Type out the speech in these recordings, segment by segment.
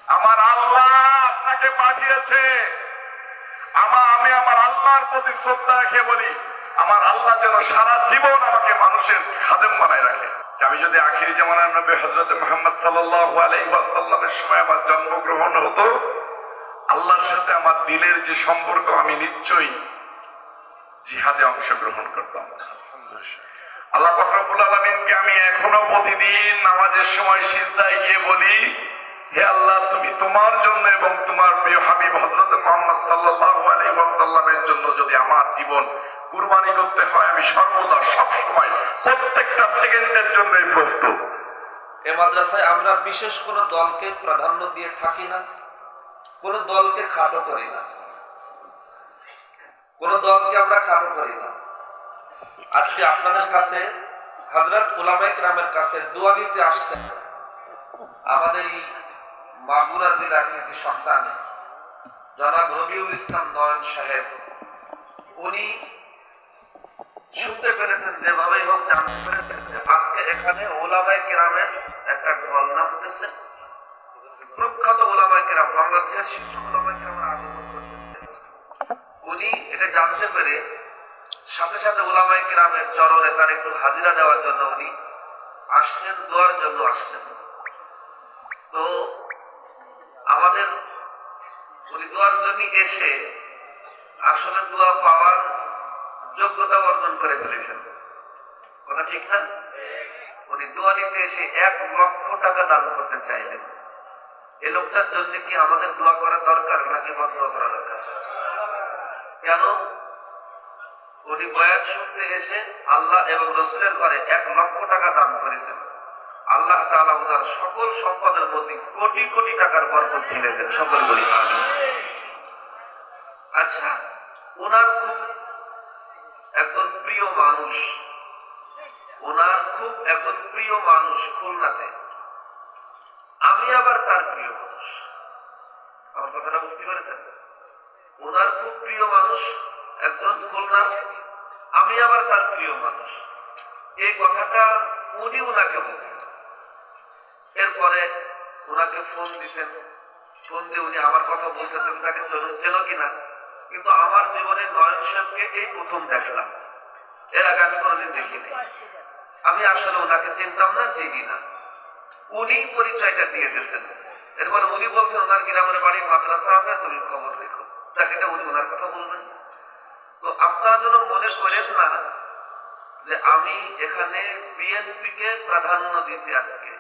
আমার আল্লাহ আপনাকে পাঠিয়েছে। আমি আমার আল্লাহর প্রতি শ্রদ্ধা রেখে বলি, আমার আল্লাহ যেন সারা জীবন আমাকে মানুষের খাদেম বানায় রাখে। আমি যদি আখিরি জামানার নবী হযরত মুহাম্মদ সাল্লাল্লাহু আলাইহি ওয়াসাল্লামের সময় আমার জন্মগ্রহণ হতো, আল্লাহর সাথে আমার দিলের যে সম্পর্ক, আমি নিশ্চয়ই জিহাদে অংশগ্রহণ করতাম। আল্লাহ পাক রব্বুল আলামিনকে আমি এখনো প্রতিদিন নামাজের সময় সিজদায় গিয়ে বলি, হে আল্লাহ, তুমি তোমার জন্য এবং তোমার প্রিয় হাবিব হযরত মুহাম্মদ সাল্লাল্লাহু আলাইহি ওয়াসাল্লামের জন্য যদি আমার জীবন কুরবানি করতে হয়, আমি সর্বদা সবসময় প্রত্যেকটা সেকেন্ডের জন্যই প্রস্তুত। এই মাদ্রাসায় আমরা বিশেষ কোনো দলকে প্রাধান্য দিয়ে থাকি না, কোনো দলকে খাটো করি না, কোনো দলকে আমরা খাটো করি না। আজকে আপনাদের কাছে হযরত উলামায়ে কেরামের কাছে দোয়া নিতে আসছেন আমাদের এই মাগুরা জেলার একটি সন্তান জনাব রবিউল ইসলাম নয়ন সাহেব। উনি শুনতে পেরেছেন, যেভাবেই হোক জানতে পেরেছেন যে আজকে এখানে উলামায়ে কেরামের একটা ঢল নামতেছে। প্রখ্যাত উলামায়ে কেরাম, বাংলাদেশের শীর্ষ উলামায়ে কেরামের আগমন করতেছে। উনি এটা জানতে পেরে সাথে সাথে উলামায়ে কেরামের চরণে তার একটু হাজিরা দেওয়ার জন্য উনি আসছেন, দোয়ার জন্য আসছেন। তো আমাদের উনি দোয়ার জন্য এসে আসলে দোয়া পাওয়ার যোগ্যতা অর্জন করে ফেলেছেন। কথা ঠিক না? উনি দোয়া নিতে এসে 1 লক্ষ টাকা দান করতে চাইলেন। এই লোকটার জন্য কি আমাদের দোয়া করা দরকার নাকি বদ দোয়া করা দরকার? কেন? উনি বয়ান শুনতে এসে আল্লাহ এবং রাসূলের ঘরে 1 লক্ষ টাকা দান করেছেন। আল্লাহ তাআলা ওনার সকল সম্পদের মধ্যে কোটি কোটি টাকার বরকত ঢেলে দেন। সকল বলি আমিন। আচ্ছা, ওনার খুব একজন প্রিয় মানুষ, ওনার খুব একজন প্রিয় মানুষ খুলনাতে, আমি আবার তার প্রিয় মানুষ। আমার কথাটা বুঝতে পেরেছেন? ওনার খুব প্রিয় মানুষ একজন খুলনার, আমি আবার তার প্রিয় মানুষ। এই কথাটা উনি ওনাকে বলছেন। এরপরে ওনাকে ফোন দিছেন, ফোন দিয়ে উনি আমার কথা বলছেন, তুমি তাকে চেনো কিনা? কিন্তু আমার জীবনে নয়ন সাহেবকে এই প্রথম দেখলাম, এর আগে আমি কোনোদিন দেখিনি। আমি আসলে ওনাকে চিনতাম না, চিনি না। উনি পরিচয়টা দিয়ে দিয়েছেন। এরপরে উনি বলছেন ওনার গ্রামের বাড়ি মাদ্রাসা আছে, তুমি খবর রেখো। তাকে উনি ওনার কথা বলবেন। তো আপনারা যেন মনে করেন না যে আমি এখানে বিএনপিকে প্রাধান্য দিছি। আজকে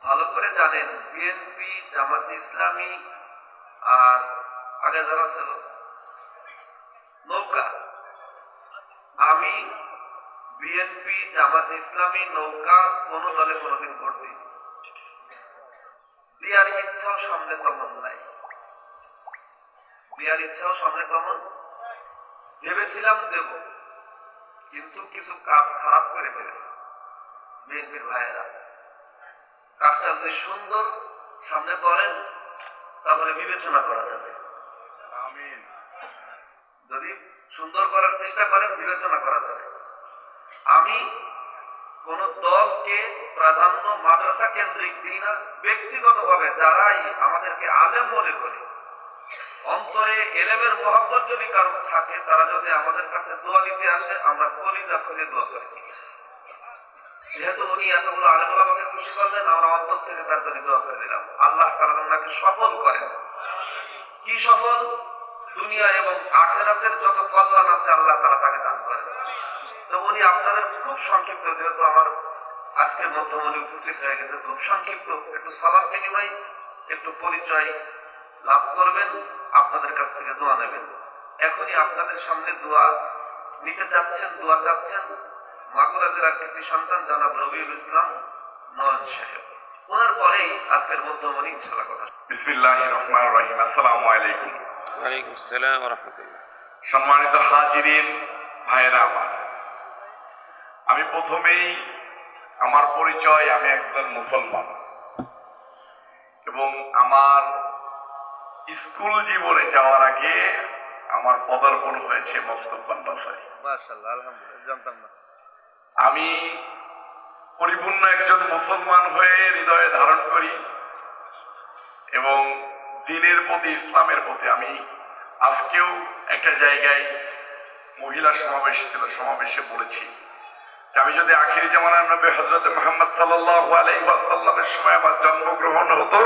ভালো করে জানেন, বিএনপি, জামাত ইসলামী আর আগে যারা ছিল নৌকা, আমি বিএনপি, জামাত ইসলামী, নৌকা কোন দলে কোনদিন ভোট দিই দেওয়ার ইচ্ছাও সামনে তেমন নাই। দেওয়ার ইচ্ছাও সামনে তেমন ভেবেছিলাম দেব, কিন্তু কিছু কাজ খারাপ করে ফেলেছে বিএনপির ভাইয়েরা। কাজটা যদি সুন্দর সামনে করেন তাহলে বিবেচনা করা যাবে। আমিন। যদি সুন্দর করার চেষ্টা করেন বিবেচনা করা যাবে। আমি কোন দলকে প্রাধান্য মাদ্রাসা কেন্দ্রিক দিই না। ব্যক্তিগতভাবে যারাই আমাদেরকে আলেম মনে করে, অন্তরে এলেমের মহব্বত যদি কারো থাকে, তারা যদি আমাদের কাছে দোয়া নিতে আসে, আমরা কলিজা খুলে দোয়া করে দিই। যেহেতু উনি এতগুলো আলেম ওলামাকে খুশি করলেন, আমরা অন্তর থেকে তার জন্য দোয়া করে দিলাম। আল্লাহ তাআলা ওনাকে সফল করেন। কি সফল? দুনিয়া এবং আখিরাতের যত কল্যাণ আছে আল্লাহ তাআলা তাকে দান করেন। তো উনি আপনাদের খুব সংক্ষিপ্ত, যেহেতু আমার আজকের মধ্যমণি উপস্থিত হয়ে গেছে, খুব সংক্ষিপ্ত একটু সালাম বিনিময়, একটু পরিচয় লাভ করবেন, আপনাদের কাছ থেকে দোয়া নেবেন। এখনই আপনাদের সামনে দোয়া নিতে যাচ্ছেন, দোয়া চাচ্ছেন মাগুরা জেলার কৃতি সন্তান জনাব রবিউল ইসলাম নয়ন সাহেব। ওনার পরেই আজকের মধ্যমণি ইনশাআল্লাহ কথা। বিসমিল্লাহির রহমানির রহিম। আসসালামু আলাইকুম। ওয়ালাইকুম আসসালাম ওয়া রাহমাতুল্লাহ। সম্মানিত হাজিরিন, ভাইয়েরা আমার, আমি প্রথমেই আমার পরিচয়, আমি একজন মুসলমান এবং আমার স্কুল জীবনে যাওয়ার আগে আমার পদার্পণ হয়েছে মক্তব মাদ্রাসায়। মাশাআল্লাহ, আলহামদুলিল্লাহ, জানতাম না। আমি পরিপূর্ণ একজন মুসলমান হয়ে হৃদয়ে ধারণ করি এবং দ্বীনের প্রতি, ইসলামের প্রতি। আমি আজকেও একটা জায়গায় মহিলা সমাবেশ ছিল, সমাবেশে বলেছি যে আমি যদি আখিরি জামানার নবী হযরত মুহাম্মদ সাল্লাল্লাহু আলাইহি ওয়াসাল্লামের সময় আমার জন্মগ্রহণ হতো,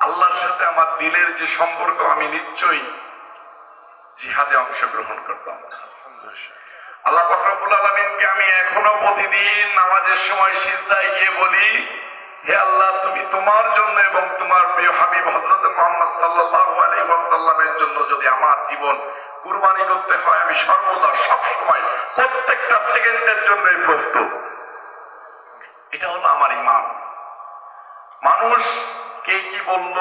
আল্লাহর সাথে আমার দিলের যে সম্পর্ক, আমি নিশ্চয়ই জিহাদে অংশগ্রহণ করতাম। আল্লাহ পাক রব্বুল আলামিনকে আমি এখনো প্রতিদিন নামাজের সময় সিজদায় গিয়ে বলি, হে আল্লাহ, তুমি তোমার জন্য এবং তোমার প্রিয় হাবিব হযরত মুহাম্মদ সাল্লাল্লাহু আলাইহি ওয়াসাল্লামের জন্য যদি আমার জীবন কুরবানি করতে হয়, আমি সর্বদা সবসময় প্রত্যেকটা সেকেন্ডের জন্যই প্রস্তুত। এটা হলো আমার ঈমান। মানুষ কে কি বলল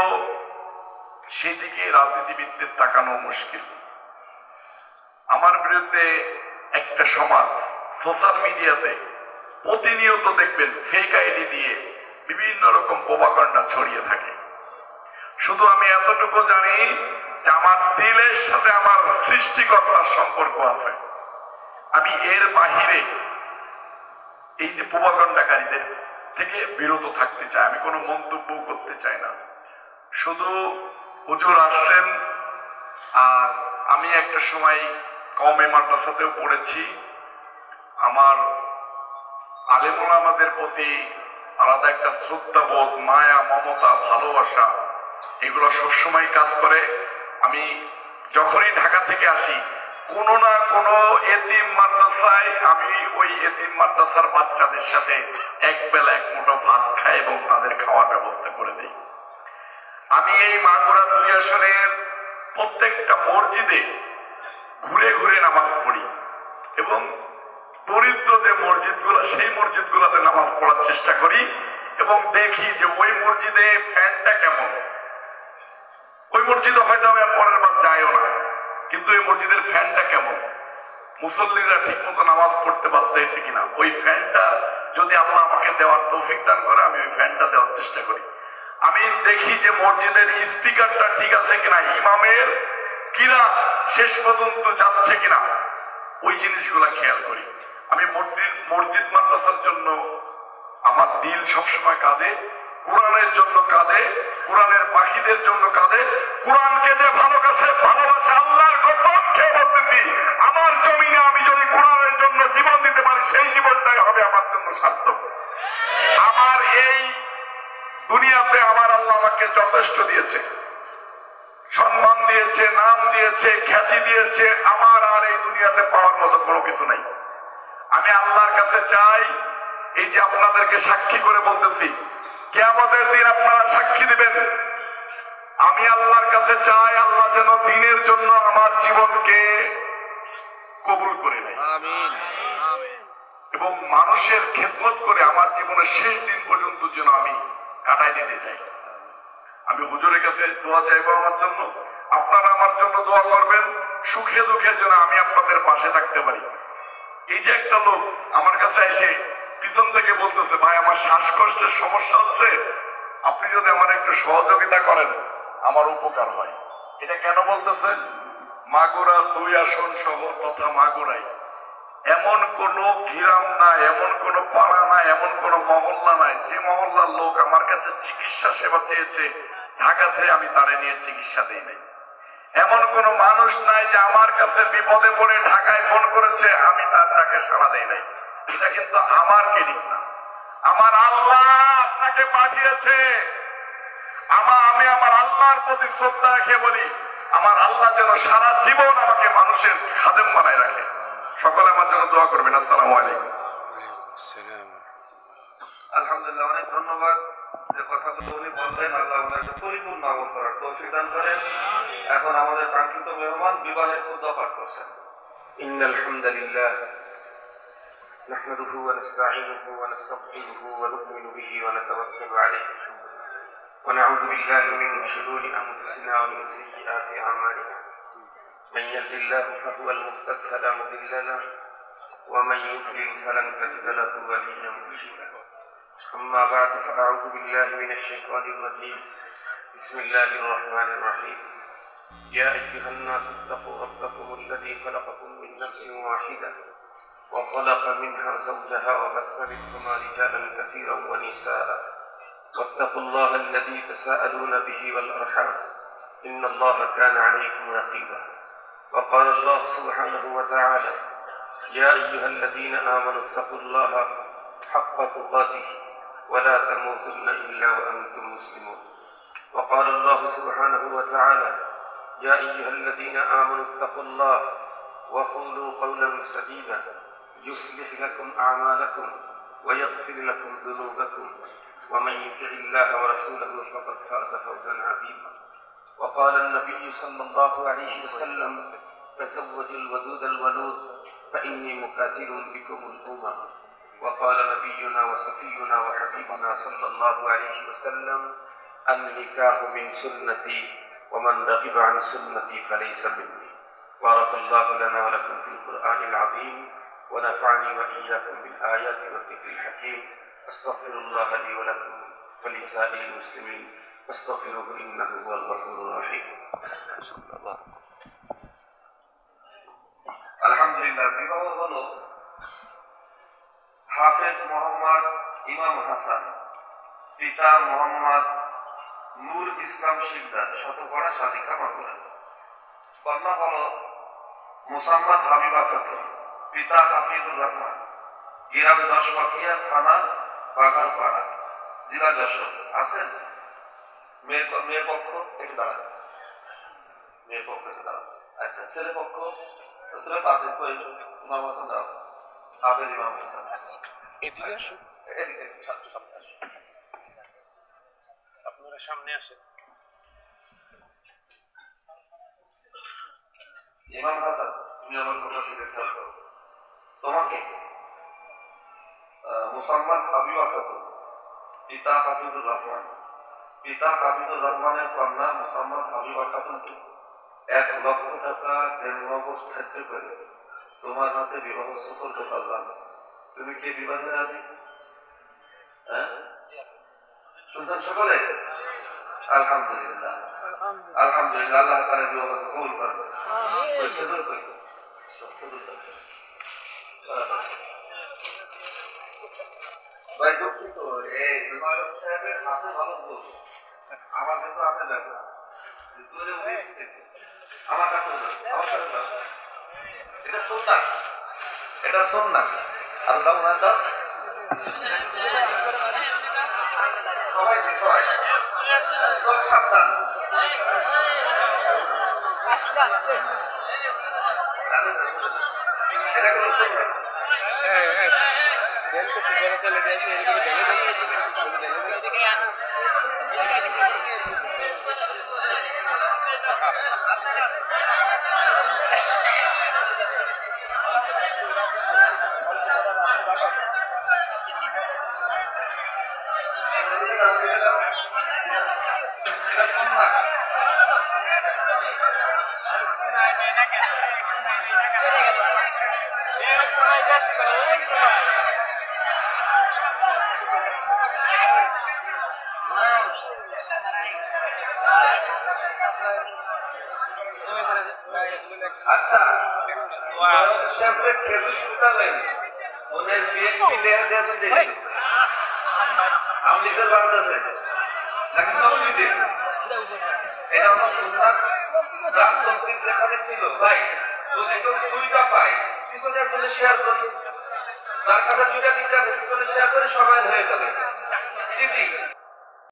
সেদিকে রাজনীতিবিদদের তাকানো মুশকিল। আমার বিরুদ্ধে একটা সমাজ সোশ্যাল মিডিয়াতে প্রতিনিয়ত দেখবেন ফেক আইডি দিয়ে বিভিন্ন রকম প্রোপাগান্ডা ছড়িয়ে থাকে। শুধু আমি এতটুকু জানি যে আমার দিলের সাথে আমার সৃষ্টিকর্তার সম্পর্ক আছে। আমি এর বাহিরে এই যে প্রোপাগান্ডাকারীদের থেকে বিরত থাকতে চাই। আমি কোনো মন্তব্য করতে চাই না। শুধু হুজুর আসছেন, আর আমি একটা সময় কওমে মাদ্রাসাতেও পড়েছি। আমার আলেম ওলামাদের প্রতি আলাদা একটা শ্রদ্ধাবোধ, মায়া, মমতা, ভালোবাসা, এগুলো সবসময় কাজ করে। আমি যখনই ঢাকা থেকে আসি, কোনো না কোনো এতিম মাদ্রাসায় আমি ওই এতিম মাদ্রাসার বাচ্চাদের সাথে এক বেলা এক মুঠো ভাত খাই এবং তাদের খাওয়ার ব্যবস্থা করে দিই। আমি এই মাগুরা 2 আসনের প্রত্যেকটা মসজিদে ঘুরে ঘুরে নামাজ পড়ি এবং দরিদ্র যে মসজিদগুলো, সেই মসজিদগুলোতে নামাজ পড়ার চেষ্টা করি এবং দেখি যে ওই মসজিদে ফ্যানটা কেমন। ওই মসজিদে হয়তো আমি আর পরের বার যাইও না, কিন্তু ওই মসজিদের ফ্যানটা কেমন, মুসল্লিরা ঠিক মতো নামাজ পড়তে পারতেছে কিনা, ওই ফ্যানটা যদি আল্লাহ আমাকে দেওয়ার তৌফিক দান করে, আমি ওই ফ্যানটা দেওয়ার চেষ্টা করি। আমি দেখি যে মসজিদের স্পিকারটা ঠিক আছে কিনা, ইমামের কিরাত শেষ পর্যন্ত যাচ্ছে কিনা, ওই জিনিসগুলা খেয়াল করি। আমি মসজিদ মাদ্রাসার জন্য আমার দিল সবসময় কাঁদে, কোরআনের জন্য কাঁদে, কোরআনের পাখিদের জন্য কাঁদে। কোরআনকে যে ভালোবাসে আল্লাহর কসম খেয়ে বলতেছি, আমার জমিনে আমি যদি কোরআনের জন্য জীবন দিতে পারি, সেই জীবনটাই হবে আমার জন্য সার্থক। আমার এই দুনিয়াতে আমার আল্লাহ আমাকে যথেষ্ট দিয়েছে, সম্মান দিয়েছে, নাম দিয়েছে, খ্যাতি দিয়েছে। আমার আর এই দুনিয়াতে পাওয়ার মতো কোনো কিছু নাই। আমি আল্লাহর কাছে চাই, এই যে আপনাদেরকে সাক্ষী করে বলতেছি, কিয়ামতের দিন আপনারা সাক্ষী দিবেন। আমি আল্লাহর কাছে চাই, আল্লাহ যেন দ্বীনের জন্য আমার জীবনকে কবুল করে নেয় এবং মানুষের খেদমত করে আমার জীবনের শেষ দিন পর্যন্ত যেন আমি কাটাই দিতে চাই। আমি হুজুরের কাছে দোয়া চাইবো আমার জন্য, আপনারা আমার জন্য দোয়া করবেন, সুখে দুঃখে যেন আমি আপনাদের পাশে থাকতে পারি। এই যে একটা লোক আমার কাছে এসে পিছন থেকে বলতেছে, ভাই আমার শ্বাসকষ্টের সমস্যা হচ্ছে, আপনি যদি আমার একটু সহযোগিতা করেন আমার উপকার হয়। এটা কেন বলতেছে? মাগুরা 2 আসন সহ তথা মাগুরায় এমন কোন গ্রাম নাই, এমন কোন পাড়া নাই, এমন কোন মহল্লা নাই যে মহল্লার লোক আমার কাছে চিকিৎসা সেবা চেয়েছে, ঢাকাতে আমি তারে নিয়ে চিকিৎসা দিই নাই। এমন কোন মানুষ নাই যে আমার কাছে বিপদে পড়ে ঢাকায় ফোন করেছে, আমি তার ডাকে সাড়া দেই নাই। এটা কিন্তু আমার ক্রেডিট না, আমার আল্লাহ আপনাকে পাঠিয়েছে। আমি আমার আল্লাহর প্রতি শ্রদ্ধা রেখে বলি, আমার আল্লাহ যেন সারা জীবন আমাকে মানুষের খাদেম বানায় রাখে। সকলে আমার জন্য দোয়া করবেন। আসসালামু আলাইকুম। আলহামদুলিল্লাহ, অনেক ধন্যবাদ। যে কথাগুলো উনি বললেন, আল্লাহ ওনাকে পরিপূর্ণ আমল করার তৌফিক দান করেন। এখন আমাদের কাঙ্ক্ষিত মেহমান বিবাহের খুতবা পাঠ করছেন। ইন্নাল হামদুলিল্লাহ নাহমাদুহু ওয়া নাস্তাঈনুহু ওয়া নাস্তাগফিরুহু ওয়া নু'মিনু বিহি ওয়া নাতাওয়াক্কালু আলাইহি ওয়া না'উযু বিল্লাহি মিন শুরুরি আনফুসিনা ওয়া মিন সাইয়্যাতি আ'মালিনা। মান ইয়াহদিল্লাহু ফাহুয়াল মুহতাদ ফালা মুদিল্লা লাহু ওয়া মান ইউদ্লিল ফালান তাজিদ লাহু ওয়ালিয়্যান মুরশিদা। أما بعد فأعوذ بالله من الشيطان الرجيم. بسم الله الرحمن الرحيم. يا أيها الناس اتقوا ربكم الذي خلقكم من نفس واحدة وخلق منها زوجها وبث منهما رجالا كثيرا ونساء واتقوا الله الذي تساءلون به والأرحام إن الله كان عليكم رقيبا. وقال الله سبحانه وتعالى: يا أيها الذين آمنوا اتقوا الله حق تقاته ولا تموتن إلا وأنتم مسلمون. وقال الله سبحانه وتعالى: يا أيها الذين آمنوا اتقوا الله وقولوا قولا سديدا يصلح لكم أعمالكم ويغفر لكم ذنوبكم ومن يطع الله ورسوله فقد فاز فوزا عظيما. وقال النبي صلى الله عليه وسلم: تزوجوا الودود الولود فإني مكاتل بكم الأمم. وقال نبينا وصفينا وحبيبنا صلى الله عليه وسلم: النكاح من سنتي ومن رغب عن سنتي فليس مني. بارك الله لنا ولكم في القرآن العظيم ونفعني وإياكم بالآيات والذكر الحكيم. أستغفر الله لي ولكم ولسائر المسلمين فاستغفروه إنه هو الغفور الرحيم. আলহামদুলিল্লাহ, বিবাহ হলো হাফেজ মোহাম্মদ ইমাম হাসান, পিতা মোহাম্মদ নূর ইসলাম শিকদার, শতকরা সাদিকা মামলা। কন্যা হলো মোসাম্মদ হাবিবা খাতুন, পিতা হাফিজুর রহমান, গ্রাম 10 পাখিয়া, থানা বাঘারপাড়া, জেলা যশোর। আছেন? মেয়ে পক্ষ একটু দাঁড়ান, মেয়ে পক্ষ একটু দাঁড়ান। আচ্ছা, ছেলে পক্ষ? ছেলে তো আছে, ইমাম হাসান দাঁড়ান, হাফেজ ইমাম হাসান। এদিকে আসুন, এদিকে ছাত্র সামনে আসুন, আপনারা সামনে আসেন। ইমাম হাসান, তুমি আমার কথা দিকে খেয়াল করো। তোমাকে মুসাম্মদ হাবিবা খাতুন, পিতা হাফিজুর রহমান, পিতা হাফিজুর রহমানের কন্যা মুসাম্মদ হাবিবা খাতুনকে 1 লক্ষ টাকা দেনমগজ থাকতে করে তোমার হাতে বিবাহ সুপর্দ করলাম। তুমি কি বিবাহে রাজি? হ্যাঁ, শুনছেন সকলে? আলহামদুলিল্লাহ, আলহামদুলিল্লাহ। আল্লাহ তাআলা বিবাহকে কবুল করেন। খেজুর কই? ভাই দুঃখিত, এই জুমায়ত সাহেবের হাতে ভালো তো, আমার কিন্তু হাতে দেখো চলে উঠেছে, আমার কাছে আমার সাথে দাও। এটা সুন্নাত, এটা সুন্নাত। আর দাও না, দাও সবাই সবাই সব সাবধান। এটা কোনো সুন্নাত। আচ্ছা, খেজুর শুকালেন, ওদের বিয়ে লেখা দিয়েছে দেখছো? আমলিদের বাড়তেছে নাকি সবজিতে? এটা হলো সুন্নাত। যার তকদির লেখাতে ছিল, ভাই যদি কেউ 2টা পায় পিছনে একজনে শেয়ার করি, যার কাছে 2টা 3টা পিছনে শেয়ার করে সবাই হয়ে যাবে। জি জি।